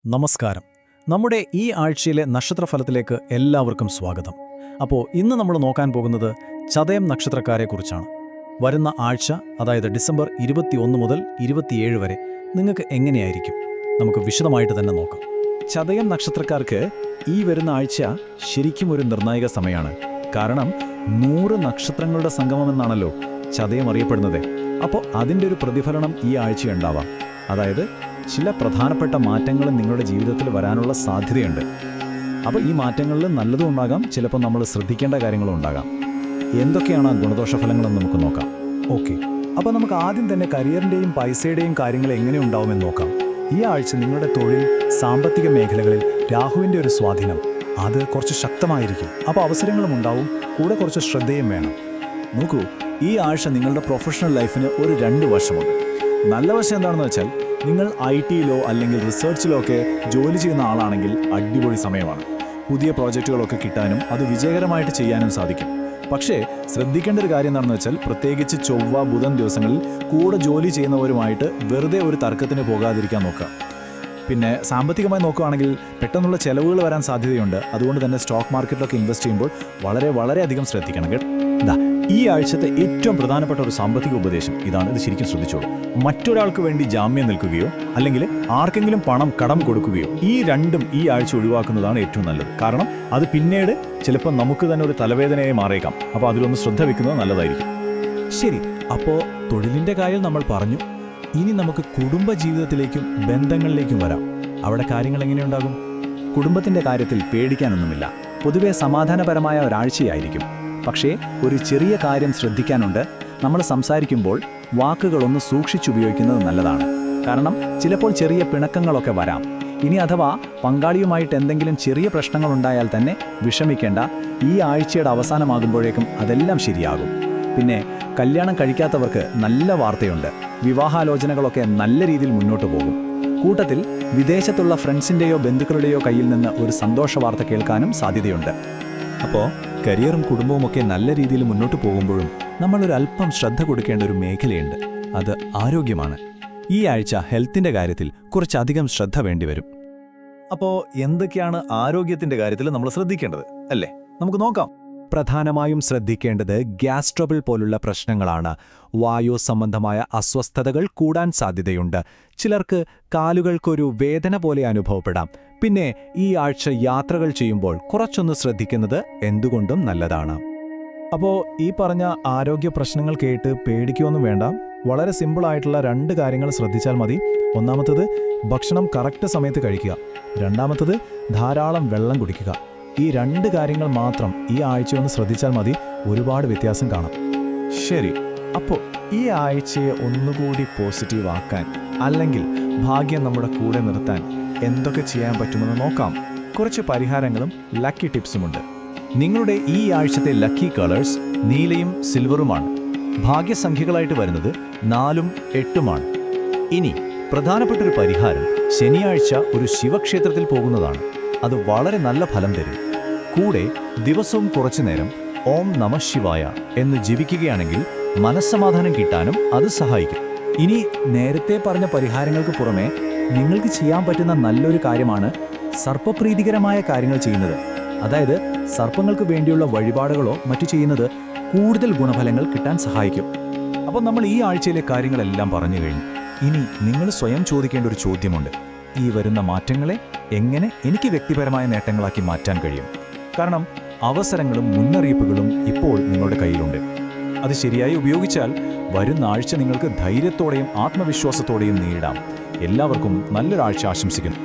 നമസ്കാരം. നമ്മുടെ ഈ ആഴ്ചയിലെ നക്ഷത്രഫലത്തിലേക്ക് എല്ലാവർക്കും സ്വാഗതം. അപ്പോൾ ഇന്ന് നമ്മൾ നോക്കാൻ പോകുന്നത് ചതയം നക്ഷത്രക്കാരെക്കുറിച്ചാണ്. വരുന്ന ആഴ്ച, അതായത് ഡിസംബർ 21 മുതൽ 27 വരെ നിങ്ങൾക്ക് എങ്ങനെയായിരിക്കും? നമുക്ക് വിശദമായിട്ട് തന്നെ നോക്കാം. ചതയം നക്ഷത്രക്കാർക്ക് ഈ വരുന്ന ആഴ്ച ശരിക്കും ഒരു നിർണായക സമയമാണ്. കാരണം 100 നക്ഷത്രങ്ങളുടെ സംഗമമെന്നാണല്ലോ ചതയം അറിയപ്പെടുന്നത്. അപ്പോൾ അതിൻ്റെ ഒരു പ്രതിഫലനം ഈ ആഴ്ച ഉണ്ടാവാം. അതായത് ചില പ്രധാനപ്പെട്ട മാറ്റങ്ങൾ നിങ്ങളുടെ ജീവിതത്തിൽ വരാനുള്ള സാധ്യതയുണ്ട്. അപ്പോൾ ഈ മാറ്റങ്ങളിൽ നല്ലതും ഉണ്ടാകാം, ചിലപ്പോൾ നമ്മൾ ശ്രദ്ധിക്കേണ്ട കാര്യങ്ങളും ഉണ്ടാകാം. എന്തൊക്കെയാണ് ആ ഗുണദോഷഫലങ്ങളെന്ന് നമുക്ക് നോക്കാം. ഓക്കെ, അപ്പോൾ നമുക്ക് ആദ്യം തന്നെ കരിയറിൻ്റെയും പൈസയുടെയും കാര്യങ്ങൾ എങ്ങനെ ഉണ്ടാവുമെന്ന് നോക്കാം. ഈ ആഴ്ച നിങ്ങളുടെ തൊഴിൽ, സാമ്പത്തിക മേഖലകളിൽ രാഹുവിൻ്റെ ഒരു സ്വാധീനം അത് കുറച്ച് ശക്തമായിരിക്കും. അപ്പോൾ അവസരങ്ങളും ഉണ്ടാവും, കൂടെ കുറച്ച് ശ്രദ്ധയും വേണം. നോക്കൂ, ഈ ആഴ്ച നിങ്ങളുടെ പ്രൊഫഷണൽ ലൈഫിന് ഒരു 2 വശമുണ്ട്. നല്ല വശം എന്താണെന്ന് വെച്ചാൽ, നിങ്ങൾ IT-യിലോ അല്ലെങ്കിൽ റിസർച്ചിലോ ഒക്കെ ജോലി ചെയ്യുന്ന ആളാണെങ്കിൽ അടിപൊളി സമയമാണ്. പുതിയ പ്രോജക്റ്റുകളൊക്കെ കിട്ടാനും അത് വിജയകരമായിട്ട് ചെയ്യാനും സാധിക്കും. പക്ഷേ ശ്രദ്ധിക്കേണ്ട ഒരു കാര്യം എന്താണെന്ന് വെച്ചാൽ, പ്രത്യേകിച്ച് ചൊവ്വ, ബുധൻ ദിവസങ്ങളിൽ കൂടെ ജോലി ചെയ്യുന്നവരുമായിട്ട് വെറുതെ ഒരു തർക്കത്തിന് പോകാതിരിക്കാൻ നോക്കുക. പിന്നെ സാമ്പത്തികമായി നോക്കുകയാണെങ്കിൽ പെട്ടെന്നുള്ള ചെലവുകൾ വരാൻ സാധ്യതയുണ്ട്. അതുകൊണ്ട് തന്നെ സ്റ്റോക്ക് മാർക്കറ്റിലൊക്കെ ഇൻവെസ്റ്റ് ചെയ്യുമ്പോൾ വളരെയധികം ശ്രദ്ധിക്കണം കേട്ടോ. ഈ ആഴ്ചത്തെ ഏറ്റവും പ്രധാനപ്പെട്ട ഒരു സാമ്പത്തിക ഉപദേശം ഇതാണ്. ഇത് ശരിക്കും ശ്രദ്ധിച്ചോളൂ. മറ്റൊരാൾക്ക് വേണ്ടി ജാമ്യം നിൽക്കുകയോ അല്ലെങ്കിൽ ആർക്കെങ്കിലും പണം കടം കൊടുക്കുകയോ, ഈ രണ്ടും ഈ ആഴ്ച ഒഴിവാക്കുന്നതാണ് ഏറ്റവും നല്ലത്. കാരണം അത് പിന്നീട് ചിലപ്പോൾ നമുക്ക് തന്നെ ഒരു തലവേദനയായി മാറിയേക്കാം. അപ്പോൾ അതിലൊന്ന് ശ്രദ്ധ വെക്കുന്നത് നല്ലതായിരിക്കും. ശരി, അപ്പോൾ തൊഴിലിൻ്റെ കാര്യം നമ്മൾ പറഞ്ഞു. ഇനി നമുക്ക് കുടുംബജീവിതത്തിലേക്കും ബന്ധങ്ങളിലേക്കും വരാം. അവിടെ കാര്യങ്ങൾ എങ്ങനെയുണ്ടാകും? കുടുംബത്തിൻ്റെ കാര്യത്തിൽ പേടിക്കാനൊന്നുമില്ല. പൊതുവെ സമാധാനപരമായ ഒരാഴ്ചയായിരിക്കും. പക്ഷേ ഒരു ചെറിയ കാര്യം ശ്രദ്ധിക്കാനുണ്ട്. നമ്മൾ സംസാരിക്കുമ്പോൾ വാക്കുകളൊന്ന് സൂക്ഷിച്ചുപയോഗിക്കുന്നത് നല്ലതാണ്. കാരണം ചിലപ്പോൾ ചെറിയ പിണക്കങ്ങളൊക്കെ വരാം. ഇനി അഥവാ പങ്കാളിയുമായിട്ട് എന്തെങ്കിലും ചെറിയ പ്രശ്നങ്ങളുണ്ടായാൽ തന്നെ വിഷമിക്കേണ്ട. ഈ ആഴ്ചയുടെ അവസാനമാകുമ്പോഴേക്കും അതെല്ലാം ശരിയാകും. പിന്നെ കല്യാണം കഴിക്കാത്തവർക്ക് നല്ല വാർത്തയുണ്ട്. വിവാഹാലോചനകളൊക്കെ നല്ല രീതിയിൽ മുന്നോട്ട് പോകും. കൂട്ടത്തിൽ വിദേശത്തുള്ള ഫ്രണ്ട്സിൻ്റെയോ ബന്ധുക്കളുടെയോ കയ്യിൽ നിന്ന് ഒരു സന്തോഷ വാർത്ത കേൾക്കാനും സാധ്യതയുണ്ട്. അപ്പോൾ കരിയറും കുടുംബവുമൊക്കെ നല്ല രീതിയിൽ മുന്നോട്ട് പോകുമ്പോഴും നമ്മളൊരു അല്പം ശ്രദ്ധ കൊടുക്കേണ്ട ഒരു മേഖലയുണ്ട്. അത് ആരോഗ്യമാണ്. ഈ ആഴ്ച ഹെൽത്തിൻ്റെ കാര്യത്തിൽ കുറച്ചധികം ശ്രദ്ധ വേണ്ടിവരും. അപ്പോൾ എന്തൊക്കെയാണ് ആരോഗ്യത്തിൻ്റെ കാര്യത്തിൽ നമ്മൾ ശ്രദ്ധിക്കേണ്ടത് അല്ലേ? നമുക്ക് നോക്കാം. പ്രധാനമായും ശ്രദ്ധിക്കേണ്ടത് ഗ്യാസ് ട്രബിൾ പോലുള്ള പ്രശ്നങ്ങളാണ്. വായു സംബന്ധമായ അസ്വസ്ഥതകൾ കൂടാൻ സാധ്യതയുണ്ട്. ചിലർക്ക് കാലുകൾക്കൊരു വേദന പോലെ അനുഭവപ്പെടാം. പിന്നെ ഈ ആഴ്ച യാത്രകൾ ചെയ്യുമ്പോൾ കുറച്ചൊന്ന് ശ്രദ്ധിക്കുന്നത് എന്തുകൊണ്ടും നല്ലതാണ്. അപ്പോൾ ഈ പറഞ്ഞ ആരോഗ്യ പ്രശ്നങ്ങൾ കേട്ട് പേടിക്കുകയൊന്നും വേണ്ട. വളരെ സിമ്പിളായിട്ടുള്ള 2 കാര്യങ്ങൾ ശ്രദ്ധിച്ചാൽ മതി. ഒന്നാമത്തത്, ഭക്ഷണം കറക്റ്റ് സമയത്ത് കഴിക്കുക. രണ്ടാമത്തത്, ധാരാളം വെള്ളം കുടിക്കുക. ഈ 2 കാര്യങ്ങൾ മാത്രം ഈ ആഴ്ചയൊന്ന് ശ്രദ്ധിച്ചാൽ മതി. ഒരുപാട് വ്യത്യാസം കാണാം. ശരി, അപ്പോൾ ഈ ആഴ്ചയെ ഒന്നുകൂടി പോസിറ്റീവ് ആക്കാൻ, അല്ലെങ്കിൽ ഭാഗ്യം നമ്മുടെ കൂടെ നിർത്താൻ എന്തൊക്കെ ചെയ്യാൻ പറ്റുമെന്ന് നോക്കാം. കുറച്ച് പരിഹാരങ്ങളും ലക്കി ടിപ്സുമുണ്ട്. നിങ്ങളുടെ ഈ ആഴ്ചത്തെ ലക്കി കളേഴ്സ് നീലയും സിൽവറുമാണ്. ഭാഗ്യസംഖ്യകളായിട്ട് വരുന്നത് 4ഉം 8ഉമാണ്. ഇനി പ്രധാനപ്പെട്ടൊരു പരിഹാരം, ശനിയാഴ്ച ഒരു ശിവക്ഷേത്രത്തിൽ പോകുന്നതാണ്. അത് വളരെ നല്ല ഫലം തരും. കൂടെ ദിവസവും കുറച്ചുനേരം ഓം നമഃ ശിവായ എന്ന് ജപിക്കുകയാണെങ്കിൽ മനസ്സമാധാനം കിട്ടാനും അത് സഹായിക്കും. ഇനി നേരത്തെ പറഞ്ഞ പരിഹാരങ്ങൾക്ക് പുറമെ നിങ്ങൾക്ക് ചെയ്യാൻ പറ്റുന്ന നല്ലൊരു കാര്യമാണ് സർപ്പപ്രീതികരമായ കാര്യങ്ങൾ ചെയ്യുന്നത്. അതായത് സർപ്പങ്ങൾക്ക് വേണ്ടിയുള്ള വഴിപാടുകളോ മറ്റു ചെയ്യുന്നത് കൂടുതൽ ഗുണഫലങ്ങൾ കിട്ടാൻ സഹായിക്കും. അപ്പോൾ നമ്മൾ ഈ ആഴ്ചയിലെ കാര്യങ്ങളെല്ലാം പറഞ്ഞു കഴിഞ്ഞു. ഇനി നിങ്ങൾ സ്വയം ചോദിക്കേണ്ട ഒരു ചോദ്യമുണ്ട്. ഈ വരുന്ന മാറ്റങ്ങളെ എങ്ങനെ എനിക്ക് വ്യക്തിപരമായ നേട്ടങ്ങളാക്കി മാറ്റാൻ കഴിയും? കാരണം അവസരങ്ങളും മുന്നറിയിപ്പുകളും ഇപ്പോൾ നിങ്ങളുടെ കയ്യിലുണ്ട്. അത് ശരിയായി ഉപയോഗിച്ചാൽ വരുന്ന ആഴ്ച നിങ്ങൾക്ക് ധൈര്യത്തോടെയും ആത്മവിശ്വാസത്തോടെയും നേരിടാം. എല്ലാവർക്കും നല്ലൊരാഴ്ച ആശംസിക്കുന്നു.